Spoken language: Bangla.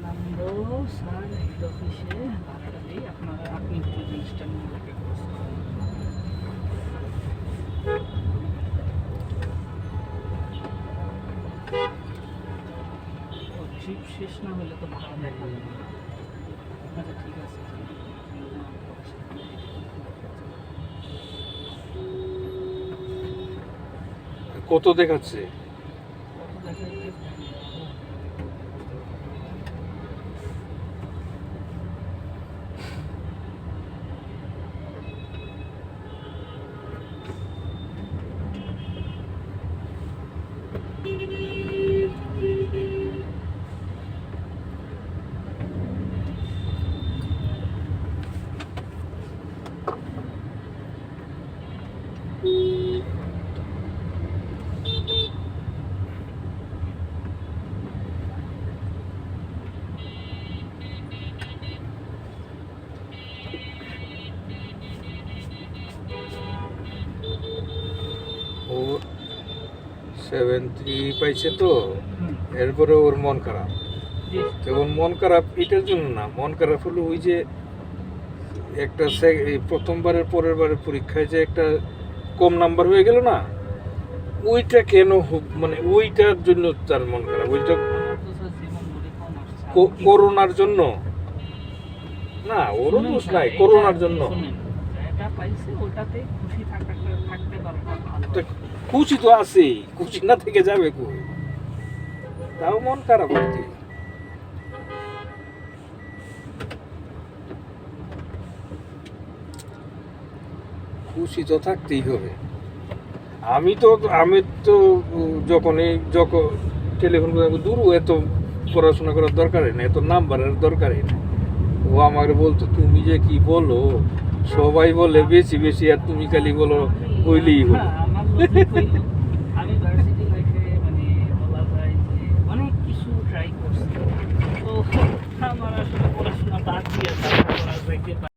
আমরাও স্যার হেড অফিসে ভাড়াটা দিই, আপনি একটু জিনিসটা নিয়ে রেখে ট্রিপ শেষ না হলে তো ভাড়া দেখা যাবে না। আচ্ছা ঠিক আছে। কত দেখাচ্ছে? কত দেখা যাবে? ও 73 পাইছে তো, হুম, এরপরে ওর মন খারাপ। জি। তো ওর মন খারাপ এটার জন্য না, মন খারাপ হলো ওই যে একটা এই প্রথমবারের পরের বারের পরীক্ষায় যে একটা কম নাম্বার হয়ে গেল না, ওইটা কেন মানে ওইটার জন্য তার মন খারাপ। ওইটা আমার তো স্যার জীবন বলে কম আসছে। করোনার জন্য না, ওরও দোষ নাই, করোনার জন্য। শুনেন, যেটা পাইছে ওটাতেই খুশি থাকতে পারবে ভালো। তো খুশি তো আছেই, খুশি না থেকে যাবে কই, তাও মন খারাপ আর কি। খুশি তো থাকতেই হবে। আমি তো যখন টেলিফোন করে দূর, এত পড়াশোনা করার দরকারই না, এত নাম্বারের দরকারই না। ও আমাকে বলতো তুমি যে কি বলো, সবাই বলে বেশি বেশি, আর তুমি খালি বলো হইলেই হলো। আমার লজিক হইল, আমি ভার্সিটি লাইফে মানে বলা যায় যে অনেক কিছু ট্রাই করছি, তো আমার আসলে পড়াশোনা বাদ দিয়ে করা যাইতে পারে।